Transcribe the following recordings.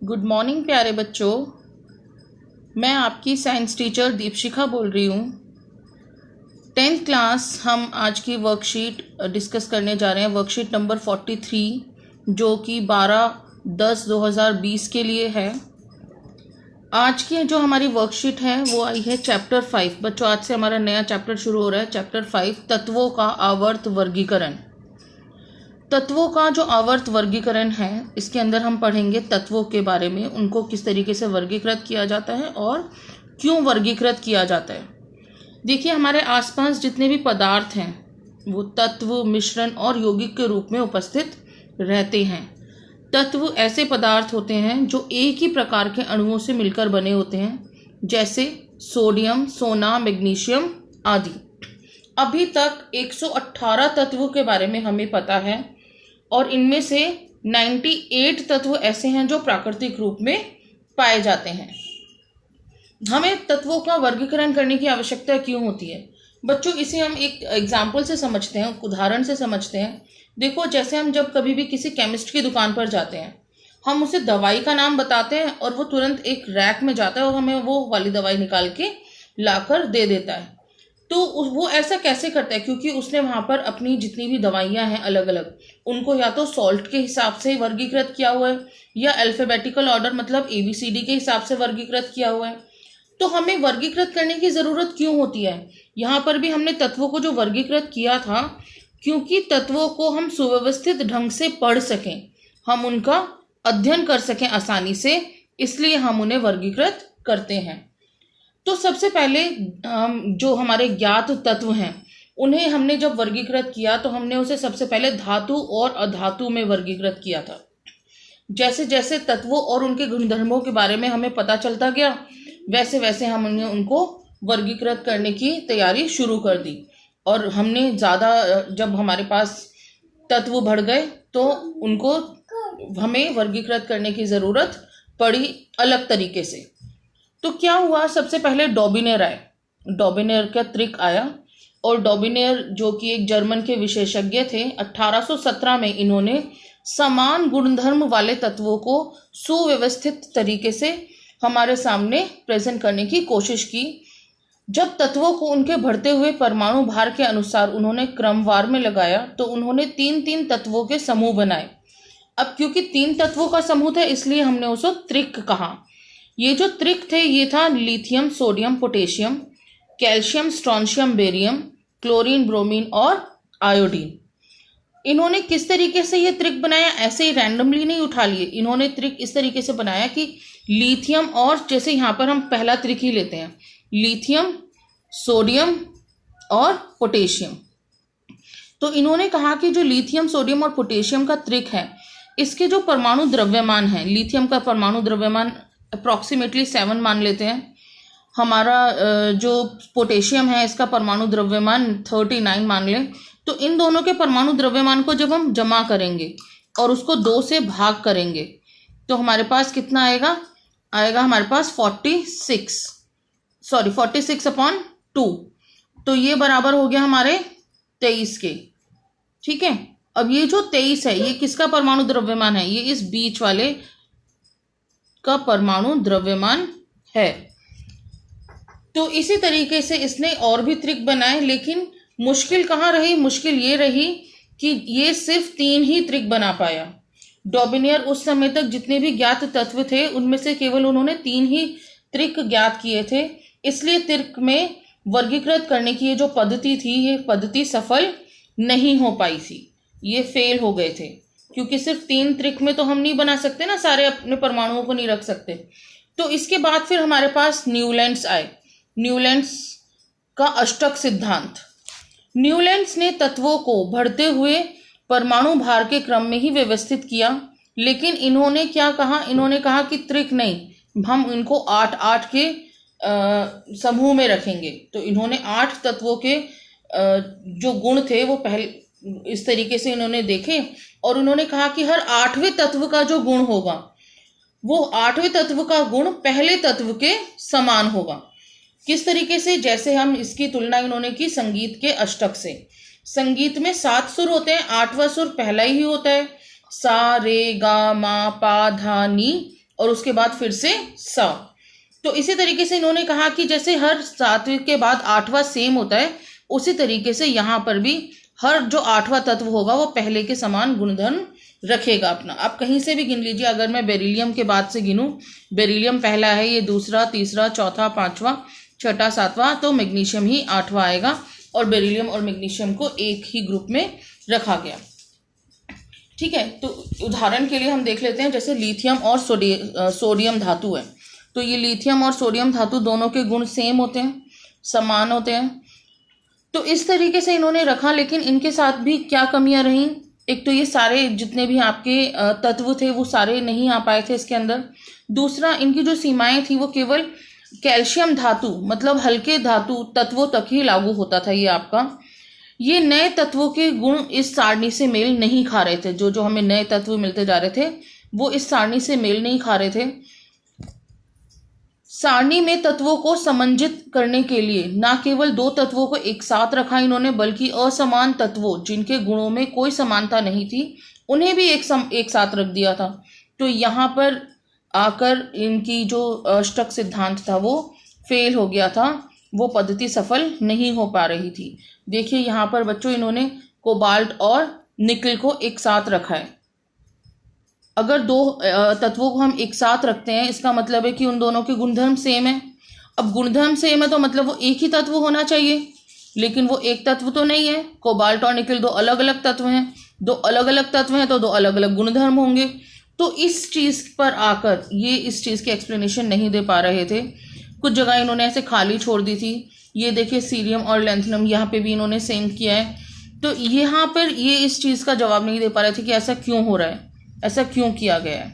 Good morning प्यारे बच्चों। मैं आपकी साइंस टीचर दीपशिखा बोल रही हूँ। 10th क्लास हम आज की वर्कशीट डिस्कस करने जा रहे हैं, वर्कशीट नंबर 43, जो कि 12/10/2020 के लिए है। आज की जो हमारी वर्कशीट है वो आई है चैप्टर 5। बच्चों, आज से हमारा नया चैप्टर शुरू हो रहा है, चैप्टर 5, तत्वों का आवर्त वर्गीकरण। तत्वों का जो आवर्त वर्गीकरण है, इसके अंदर हम पढ़ेंगे तत्वों के बारे में, उनको किस तरीके से वर्गीकृत किया जाता है और क्यों वर्गीकृत किया जाता है। देखिए, हमारे आसपास जितने भी पदार्थ हैं वो तत्व, मिश्रण और यौगिक के रूप में उपस्थित रहते हैं। तत्व ऐसे पदार्थ होते हैं जो एक ही प्रकार के अणुओं से मिलकर बने होते हैं, जैसे सोडियम, सोना, मैग्नीशियम आदि। अभी तक 118 तत्वों के बारे में हमें पता है और इनमें से 98 तत्व ऐसे हैं जो प्राकृतिक रूप में पाए जाते हैं। हमें तत्वों का वर्गीकरण करने की आवश्यकता क्यों होती है बच्चों? इसे हम एक एग्जाम्पल से समझते हैं, उदाहरण से समझते हैं। देखो, जैसे हम जब कभी भी किसी केमिस्ट की दुकान पर जाते हैं, हम उसे दवाई का नाम बताते हैं और वो तुरंत एक रैक में जाता है और हमें वो वाली दवाई निकाल के लाकर दे देता है। तो वो ऐसा कैसे करता है? क्योंकि उसने वहां पर अपनी जितनी भी दवाइयां हैं अलग अलग, उनको या तो सॉल्ट के हिसाब से वर्गीकृत किया हुआ है या अल्फाबेटिकल ऑर्डर मतलब ABCD के हिसाब से वर्गीकृत किया हुआ है। तो हमें वर्गीकृत करने की जरूरत क्यों होती है? यहाँ पर भी हमने तत्वों को जो वर्गीकृत किया था, क्योंकि तत्वों को हम सुव्यवस्थित ढंग से पढ़ सकें, हम उनका अध्ययन कर सकें आसानी से, इसलिए हम उन्हें वर्गीकृत करते हैं। तो सबसे पहले जो हमारे ज्ञात तत्व हैं उन्हें हमने जब वर्गीकृत किया तो हमने उसे सबसे पहले धातु और अधातु में वर्गीकृत किया था। जैसे जैसे तत्वों और उनके गुणधर्मों के बारे में हमें पता चलता गया, वैसे वैसे हमने उनको वर्गीकृत करने की तैयारी शुरू कर दी। और हमने ज़्यादा, जब हमारे पास तत्व बढ़ गए तो उनको हमें वर्गीकृत करने की ज़रूरत पड़ी अलग तरीके से। तो क्या हुआ, सबसे पहले डॉबिनेर आए, डॉबिनेर का त्रिक आया। और डॉबिनेर जो कि एक जर्मन के विशेषज्ञ थे, 1817 में इन्होंने समान गुणधर्म वाले तत्वों को सुव्यवस्थित तरीके से हमारे सामने प्रेजेंट करने की कोशिश की। जब तत्वों को उनके बढ़ते हुए परमाणु भार के अनुसार उन्होंने क्रमवार में लगाया तो उन्होंने 3-3 तत्वों के समूह बनाए। अब क्योंकि 3 तत्वों का समूह था, इसलिए हमने उसे त्रिक कहा। ये जो त्रिक थे ये था lithium, sodium, potassium, calcium, strontium, barium, chlorine, bromine और आयोडीन। इन्होंने किस तरीके से ये त्रिक बनाया? ऐसे ही रैंडमली नहीं उठा लिए। इन्होंने त्रिक इस तरीके से बनाया कि लिथियम और, जैसे यहाँ पर हम पहला त्रिक ही लेते हैं, लिथियम, सोडियम और पोटेशियम। तो इन्होंने कहा कि जो लिथियम, सोडियम और पोटेशियम का त्रिक है, इसके जो परमाणु द्रव्यमान है, लिथियम का परमाणु द्रव्यमान अप्रॉक्सीमेटली 7 मान लेते हैं। हमारा जो पोटेशियम है इसका परमाणु द्रव्यमान 39 मान लें। तो इन दोनों के परमाणु द्रव्यमान को जब हम जमा करेंगे और उसको 2 से भाग करेंगे तो हमारे पास कितना आएगा? हमारे पास 46/2। तो ये बराबर हो गया हमारे 23 के। ठीक है, अब ये जो 23 है ये किसका परमाणु द्रव्यमान है? ये इस बीच वाले का परमाणु द्रव्यमान है। तो इसी तरीके से इसने और भी त्रिक बनाए, लेकिन मुश्किल कहाँ रही? मुश्किल ये रही कि ये सिर्फ 3 ही त्रिक बना पाया। डॉबिनेर उस समय तक जितने भी ज्ञात तत्व थे उनमें से केवल उन्होंने 3 ही त्रिक ज्ञात किए थे, इसलिए त्रिक में वर्गीकृत करने की ये जो पद्धति थी, ये पद्धति सफल नहीं हो पाई थी, ये फेल हो गए थे। क्योंकि सिर्फ 3 त्रिक में तो हम नहीं बना सकते ना, सारे अपने परमाणुओं को नहीं रख सकते। तो इसके बाद फिर हमारे पास न्यूलैंड्स आए। न्यूलैंड्स का अष्टक सिद्धांत। न्यूलैंड्स ने तत्वों को बढ़ते हुए परमाणु भार के क्रम में ही व्यवस्थित किया, लेकिन इन्होंने क्या कहा? इन्होंने कहा कि त्रिक नहीं, हम इनको 8-8 के समूह में रखेंगे। तो इन्होंने 8 तत्वों के जो गुण थे वो पहले इस तरीके से इन्होंने देखे और उन्होंने कहा कि हर 8वें तत्व का जो गुण होगा वो 8वें तत्व का गुण पहले तत्व के समान होगा। किस तरीके से? जैसे हम इसकी तुलना इन्होंने की संगीत के अष्टक से। संगीत में 7 सुर होते हैं, 8वां सुर पहला ही होता है, सा रे गा मा पा धा नी, और उसके बाद फिर से स। तो इसी तरीके से इन्होंने कहा कि जैसे हर सात्विक के बाद आठवां सेम होता है, उसी तरीके से यहाँ पर भी हर जो आठवां तत्व होगा वो पहले के समान गुणधर्म रखेगा अपना। आप कहीं से भी गिन लीजिए, अगर मैं बेरिलियम के बाद से गिनूं, बेरिलियम पहला है, ये दूसरा, तीसरा, चौथा, पांचवा, छठा, सातवां, तो मैग्नीशियम ही आठवां आएगा और बेरिलियम और मैग्नीशियम को एक ही ग्रुप में रखा गया। ठीक है, तो उदाहरण के लिए हम देख लेते हैं, जैसे लिथियम और सोडियम धातु है, तो ये लिथियम और सोडियम धातु दोनों के गुण सेम होते हैं, समान होते हैं। तो इस तरीके से इन्होंने रखा, लेकिन इनके साथ भी क्या कमियां रहीं। एक तो ये सारे जितने भी आपके तत्व थे वो सारे नहीं आ पाए थे इसके अंदर। दूसरा, इनकी जो सीमाएं थी वो केवल कैल्शियम धातु मतलब हल्के धातु तत्वों तक ही लागू होता था। ये आपका ये नए तत्वों के गुण इस सारणी से मेल नहीं खा रहे थे। जो जो हमें नए तत्व मिलते जा रहे थे वो इस सारणी से मेल नहीं खा रहे थे। सारणी में तत्वों को समंजित करने के लिए ना केवल दो तत्वों को एक साथ रखा इन्होंने, बल्कि असमान तत्वों जिनके गुणों में कोई समानता नहीं थी उन्हें भी एक साथ रख दिया था। तो यहाँ पर आकर इनकी जो अष्टक सिद्धांत था वो फेल हो गया था, वो पद्धति सफल नहीं हो पा रही थी। देखिए यहाँ पर बच्चों, इन्होंने कोबाल्ट और निकल को एक साथ रखा है। अगर दो तत्वों को हम एक साथ रखते हैं, इसका मतलब है कि उन दोनों के गुणधर्म सेम है। अब गुणधर्म सेम है तो मतलब वो एक ही तत्व होना चाहिए, लेकिन वो एक तत्व तो नहीं है। कोबाल्ट और निकल दो अलग अलग तत्व हैं, दो अलग अलग तत्व हैं तो दो अलग अलग गुणधर्म होंगे। तो इस चीज पर आकर ये इस चीज की एक्सप्लेनेशन नहीं दे पा रहे थे। कुछ जगह इन्होंने ऐसे खाली छोड़ दी थी। ये देखिए सीरियम और लैंथनम, यहाँ पे भी इन्होंने सेम किया है। तो यहाँ पर ये इस चीज का जवाब नहीं दे पा रहे थे कि ऐसा क्यों हो रहा है, ऐसा क्यों किया गया है।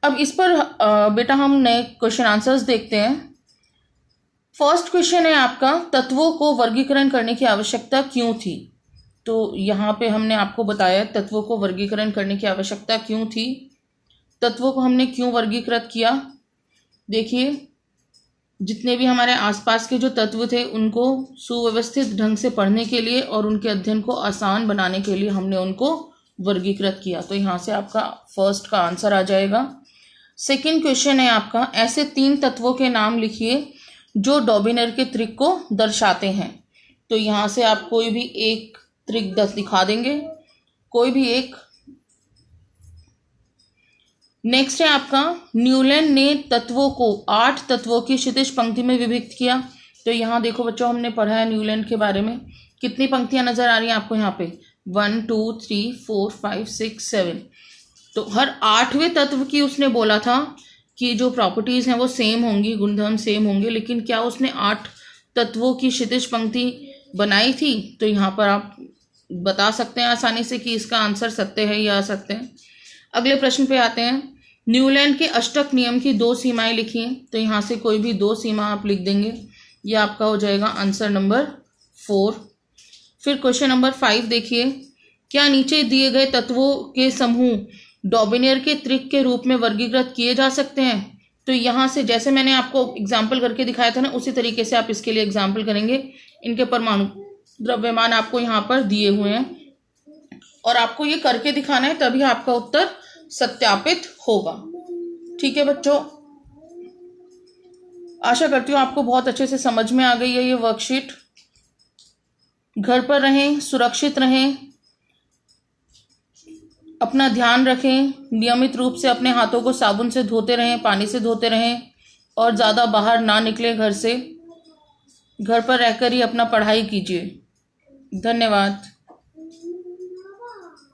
अब इस पर बेटा हम नए क्वेश्चन आंसर्स देखते हैं। फर्स्ट क्वेश्चन है आपका, तत्वों को वर्गीकरण करने की आवश्यकता क्यों थी। तो यहाँ पे हमने आपको बताया तत्वों को वर्गीकरण करने की आवश्यकता क्यों थी। तत्वों को हमने क्यों वर्गीकृत किया। देखिए, जितने भी हमारे आसपास के जो तत्व थे उनको सुव्यवस्थित ढंग से पढ़ने के लिए और उनके अध्ययन को आसान बनाने के लिए हमने उनको वर्गीकृत किया। तो यहाँ से आपका फर्स्ट का आंसर आ जाएगा। सेकंड क्वेश्चन है आपका, ऐसे 3 तत्वों के नाम लिखिए जो डॉबिनर के त्रिक को दर्शाते हैं। तो यहाँ से आप कोई भी एक त्रिक दिखा देंगे, कोई भी एक। नेक्स्ट है आपका, न्यूलैंड ने तत्वों को 8 तत्वों की क्षितिज पंक्ति में विभक्त किया। तो यहाँ देखो बच्चों, हमने पढ़ा है न्यूलैंड के बारे में। कितनी पंक्तियां नजर आ रही हैं आपको यहाँ पे, 1 2 3 4 5 6 7। तो हर 8वें तत्व की उसने बोला था कि जो प्रॉपर्टीज हैं वो सेम होंगी, गुणधर्म सेम होंगे, लेकिन क्या उसने 8 तत्वों की क्षितिज पंक्ति बनाई थी। तो यहाँ पर आप बता सकते हैं आसानी से कि इसका आंसर सत्य है या असत्य है। अगले प्रश्न पे आते हैं, न्यूलैंड के अष्टक नियम की 2 सीमाएं लिखिए। तो यहाँ से कोई भी 2 सीमा आप लिख देंगे, यह आपका हो जाएगा आंसर नंबर 4। फिर क्वेश्चन नंबर 5 देखिए, क्या नीचे दिए गए तत्वों के समूह डॉबिनियर के त्रिक के रूप में वर्गीकृत किए जा सकते हैं। तो यहाँ से जैसे मैंने आपको एग्जाम्पल करके दिखाया था ना, उसी तरीके से आप इसके लिए एग्जाम्पल करेंगे। इनके परमाणु द्रव्यमान आपको यहाँ पर दिए हुए हैं और आपको ये करके दिखाना है, तभी आपका उत्तर सत्यापित होगा। ठीक है बच्चों, आशा करती हूँ आपको बहुत अच्छे से समझ में आ गई है ये वर्कशीट। घर पर रहें, सुरक्षित रहें, अपना ध्यान रखें, नियमित रूप से अपने हाथों को साबुन से धोते रहें, पानी से धोते रहें और ज़्यादा बाहर ना निकलें घर से। घर पर रहकर ही अपना पढ़ाई कीजिए। धन्यवाद।